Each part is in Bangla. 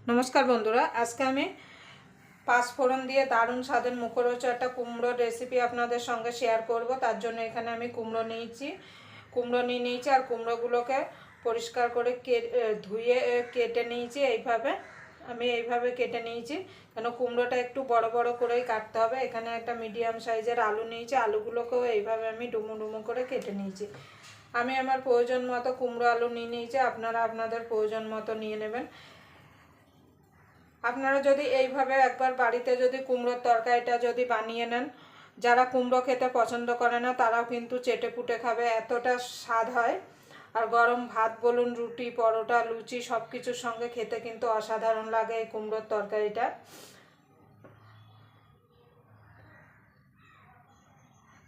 नमस्कार बंधुरा आज के आमी पाँचफोड़न दिए दारुण स्वादेर मुखरोचक एक कुमड़ोर रेसिपि आपनादेर संगे शेयर करब। तार जोन्नो एखाने आमी कुमड़ो निये निয়েছি और कुमड़ोगुलोके परिष्कार करे धुए केटे निয়েছি। এইভাবে আমি এইভাবে কেটে নিয়েছি কেন কুমড়োটা একটু বড় বড় করেই কাটতে হবে। এখানে একটা মিডিয়াম সাইজের আলু নিয়েছি, আলুগুলোকেও এইভাবে আমি ডুমো ডুমো করে কেটে নিয়েছি। আমি আমার প্রয়োজন মতো কুমড়ো আলু নিয়েছি, আপনারা আপনাদের প্রয়োজন মতো নিয়ে নেবেন। আপনারা যদি এইভাবে একবার বাড়িতে যদি কুমড়োর তরকারিটা যদি বানিয়ে নেন, যারা কুমড়ো খেতে পছন্দ করে না তারাও কিন্তু চেটে পুটে খাবে, এতটা স্বাদ হয়। আর গরম ভাত বলুন, রুটি, পরোটা, লুচি সব কিছুর সঙ্গে খেতে কিন্তু অসাধারণ লাগে এই কুমড়োর তরকারিটা।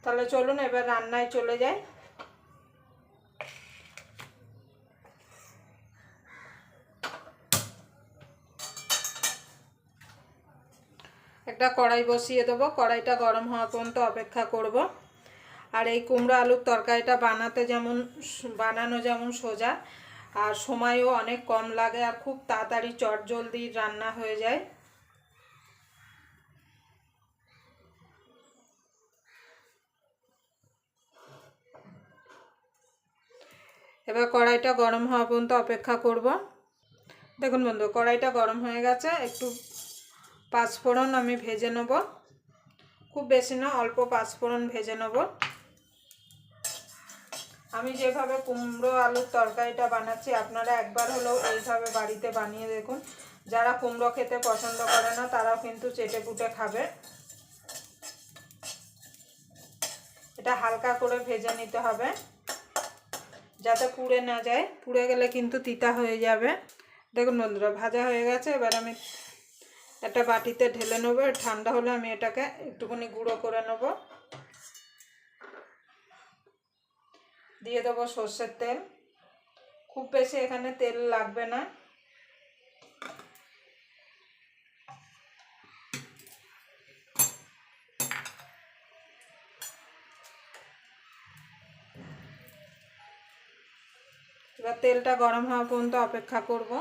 তাহলে চলুন এবার রান্নায় চলে যাই। একটা কড়াই বসিয়ে দেবো, কড়াইটা গরম হওয়া পর্যন্ত অপেক্ষা করব। আর এই কুমড়ো আলুর তরকারিটা বানানো যেমন সোজা, আর সময়ও অনেক কম লাগে, আর খুব তাড়াতাড়ি চটজলদি রান্না হয়ে যায়। এবার কড়াইটা গরম হওয়া পর্যন্ত অপেক্ষা করব। দেখুন বন্ধু, কড়াইটা গরম হয়ে গেছে। একটু পাঁচফোড়ন আমি ভেজে নেব, খুব বেশি না, অল্প পাঁচফোড়ন ভেজে নেব। আমি যেভাবে কুমড়ো আলুর তরকারিটা বানাচ্ছি আপনারা একবার হলেও এইভাবে বাড়িতে বানিয়ে দেখুন। যারা কুমড়ো খেতে পছন্দ করে না তারাও কিন্তু চেটে পুটে খাবে। এটা হালকা করে ভেজে নিতে হবে যাতে পুড়ে না যায়, পুড়ে গেলে কিন্তু তিতা হয়ে যাবে। দেখুন বন্ধুরা, ভাজা হয়ে গেছে। এবার আমি একটা বাটিতে ঢেলে নেব, ঠান্ডা হলে আমি এটাকে একটুখানি গুঁড়ো করে নেব। দিয়ে দেবো সর্ষের তেল, খুব বেশি এখানে তেল লাগবে না। এবার তেলটা গরম হওয়া পর্যন্ত অপেক্ষা করব।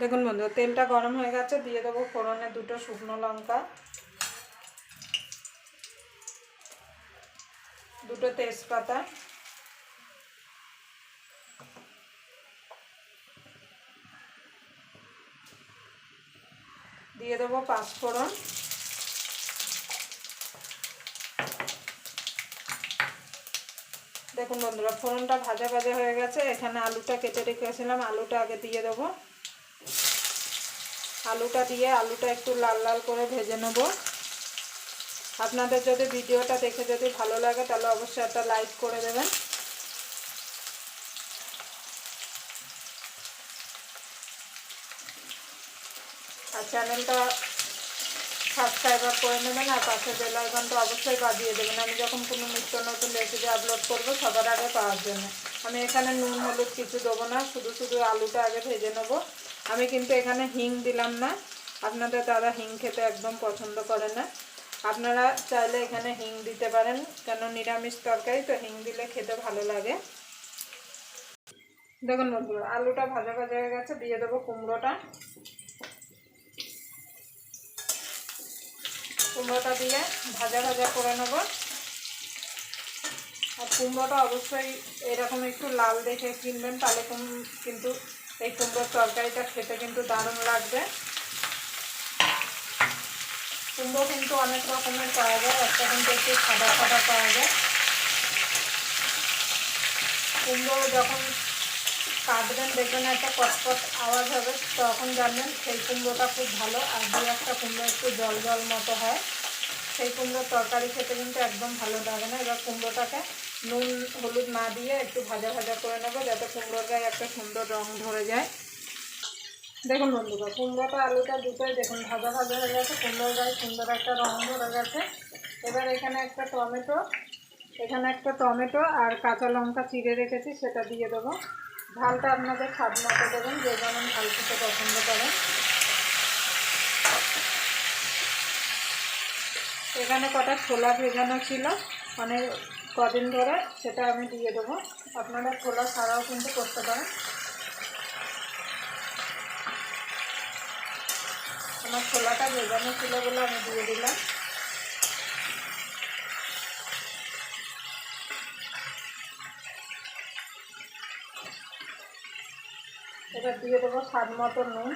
দেখুন বন্ধু, তেলটা গরম হয়ে গেছে। দিয়ে দেবো ফোড়নে দুটো শুকনো লঙ্কা, দুটো তেজপাতা, দিয়ে দেবো পাঁচফোড়ন। দেখুন বন্ধুরা, ফোড়নটা ভাজা ভাজা হয়ে গেছে। এখানে আলুটা কেটে রেখেছিলাম, আলুটা আগে দিয়ে দেবো। আলুটা দিয়ে আলুটা একটু লাল লাল করে ভেজে নেব। আপনাদের যদি ভিডিওটা দেখে যদি ভালো লাগে তাহলে অবশ্যই একটা লাইক করে দেবেন। আর চ্যানেলটা সাবস্ক্রাইবার করে নেবেন, আর পাশে বেল আইকনটা অবশ্যই বাজিয়ে দেবেন। আমি যখন কোনো নিত্য নতুন রেসিপি আপলোড করব সবার আগে পাওয়ার জন্য। আমি এখানে নুন হলুদ কিছু দেবো না, শুধু আলুটা আগে ভেজে নেব। আমি কিন্তু এখানে হিং দিলাম না, আপনাদের দাদা হিং খেতে একদম পছন্দ করে না। আপনারা চাইলে এখানে হিং দিতে পারেন, কেন নিরামিষ তরকারি তো হিং দিলে খেতে ভালো লাগে। দেখুন বন্ধুরা, আলুটা ভাজা ভাজা হয়ে গেছে। দিয়ে দেবো কুমড়োটা। কুমড়োটা দিয়ে ভাজা ভাজা করে নেব। আর কুমড়োটা অবশ্যই এরকম একটু লাল দেখে কিনবেন, তাহলে কিন্তু এই কুমড়োর তরকারিটা খেতে কিন্তু দারুণ লাগবে। কুমড়ো কিন্তু অনেক রকমের পাওয়া যায়, একটা কিন্তু একটু সাদা সাদা পাওয়া যায়। কুমড়ো যখন কাটবেন দেখবেন একটা কটকট আওয়াজ হবে, তখন জানবেন সেই কুমড়োটা খুব ভালো। আর দু একটা কুমড়ো একটু জল জল মতো হয়, সেই কুমড়োর তরকারি খেতে কিন্তু একদম ভালো লাগে না। এবার কুমড়োটাকে নুন হলুদ না দিয়ে একটু ভাজা ভাজা করে নেবো, যাতে কুমড়োর গায়ে একটা সুন্দর রং ধরে যায়। দেখুন বন্ধুরা, কুমড়োটা আলুটা দুটোই দেখুন ভাজা ভাজা হয়ে গেছে, কুমড়োর গায়ে সুন্দর একটা রং ধরে গেছে। এবার এখানে একটা টমেটো আর কাঁচা লঙ্কা চিড়ে রেখেছি, সেটা দিয়ে দেবো। ঝালটা আপনাদের স্বাদ মতো দেবেন, যে যেমন ঝাল খেতে পছন্দ করেন। এখানে কটা ছোলা ভেজানো ছিল অনেক কদিন ধরে, সেটা আমি দিয়ে দেবো। আপনারা ছোলা ছাড়াও কিন্তু করতে পারেন। আমার ছোলাটা ভেজানো ছিল বলে আমি দিয়ে দিলাম। এবার দিয়ে দেবো স্বাদ মতো নুন।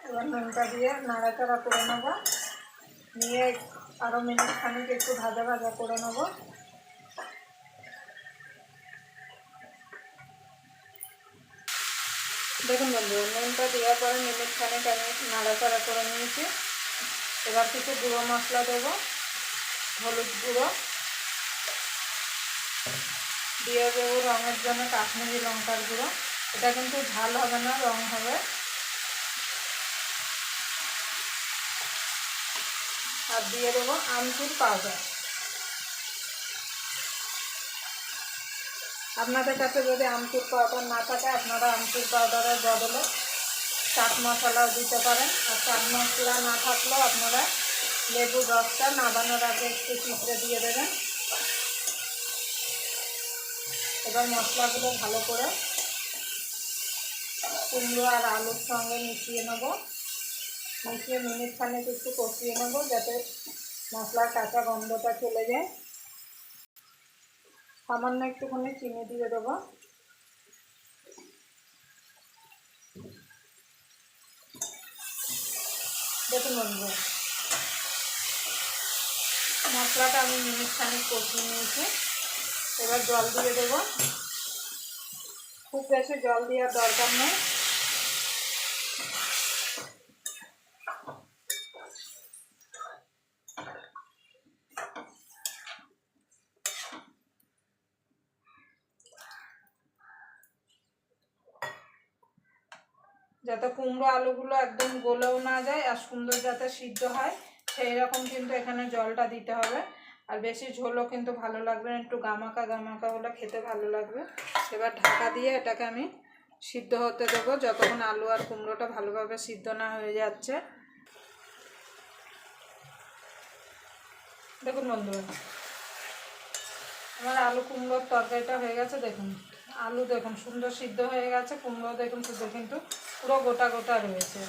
এবার নুনটা দিয়ে নাড়াচাড়া করে নেব, নিয়ে আরও মিনিট খানিক একটু ভাজা ভাজা করে নেব। দেখুন বন্ধুরা, নুনটা দেওয়ার পরে মিনিট খানিক আমি নাড়াচাড়া করে নিয়েছি। এবার কিছু গুঁড়ো মশলা দেবো, হলুদ গুঁড়ো দিয়ে দেবো, রঙের জন্য কাশ্মীরি লঙ্কার গুঁড়ো। এটা কিন্তু ঝাল হবে না, রং হবে। আর দিয়ে দেবো আমচুর পাউডার। আপনাদের কাছে যদি আমচুর পাউডার না থাকে, আপনারা আমচুর পাউডারের বদলে চাট মশলাও দিতে পারেন। আর চাট মশলা না থাকলেও আপনারা লেবুর রসটা নাবানোর আগে একটু চিপড়ে দিয়ে দেবেন। এবার মশলাগুলো ভালো করে কুমড়ো আর আলুর সঙ্গে মিশিয়ে নেব। মিশিয়ে মিনিট খানেক একটু কষিয়ে নেব, যাতে মশলার কাঁচা গন্ধটা চলে যায়। সামান্য একটুখানি চিনি দিয়ে দেবো। দেখুন বন্ধুরা, মশলাটা আমি মিনিট খানেক কষিয়ে নিয়েছি। এবার জল দিয়ে দেবো। খুব বেশি জল দেওয়ার দরকার নেই। যাতে কুমড়ো আলুগুলো একদম গলেও না যায় আর সুন্দর যাতে সিদ্ধ হয়, সেই রকম কিন্তু এখানে জলটা দিতে হবে। আর বেশি ঝোলও কিন্তু ভালো লাগবে না, একটু গামাকা গামাকা হলে খেতে ভালো লাগবে। এবার ঢাকা দিয়ে এটাকে আমি সিদ্ধ হতে দেবো, যতক্ষণ আলু আর কুমড়োটা ভালোভাবে সিদ্ধ না হয়ে যাচ্ছে। দেখুন বন্ধুরা, আমার আলু কুমড়োর তরকারিটা হয়ে গেছে। দেখুন আলু দেখুন সুন্দর সিদ্ধ হয়ে গেছে, কুমড়ো দেখুন শুধু কিন্তু পুরো গোটা গোটা রয়েছে।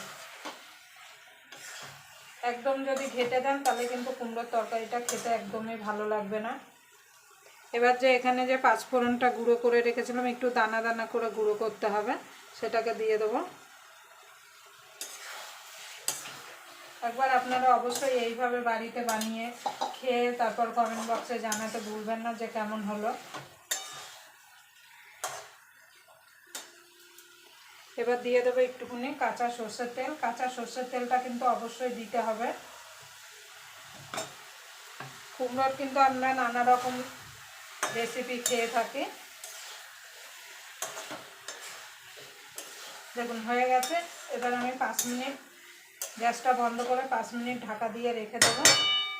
একদম যদি ঘেটে দেন তাহলে কিন্তু কুমড়োর তরকারিটা খেতে একদমই ভালো লাগবে না। এবার যে এখানে যে পাঁচফোড়নটা গুঁড়ো করে রেখেছিলাম, একটু দানা দানা করে গুঁড়ো করতে হবে, সেটাকে দিয়ে দেবো। একবার আপনারা অবশ্যই এইভাবে বাড়িতে বানিয়ে খেয়ে তারপর কমেন্ট বক্সে জানাতে ভুলবেন না যে কেমন হলো। এবার দিয়ে দেবো একটুখানি কাঁচা সর্ষের তেল। কাঁচা সর্ষের তেলটা কিন্তু অবশ্যই দিতে হবে। কুমড়োর কিন্তু আমরা নানা রকম রেসিপি খেয়ে থাকি। দেখুন হয়ে গেছে। এবার আমি 5 মিনিট গ্যাসটা বন্ধ করে 5 মিনিট ঢাকা দিয়ে রেখে দেবো,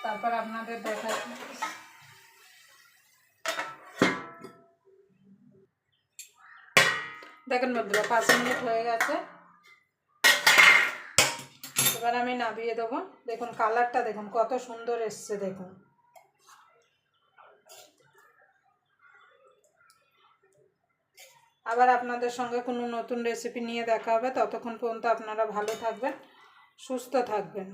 তারপর আপনাদের দেখাচ্ছি। দেখুন বন্ধুরা, 5 মিনিট হয়ে গেছে। এবার আমি নামিয়ে দেবো। দেখুন কালারটা দেখুন কত সুন্দর এসছে। দেখুন আবার আপনাদের সঙ্গে কোনো নতুন রেসিপি নিয়ে দেখা হবে। ততক্ষণ পর্যন্ত আপনারা ভালো থাকবেন, সুস্থ থাকবেন।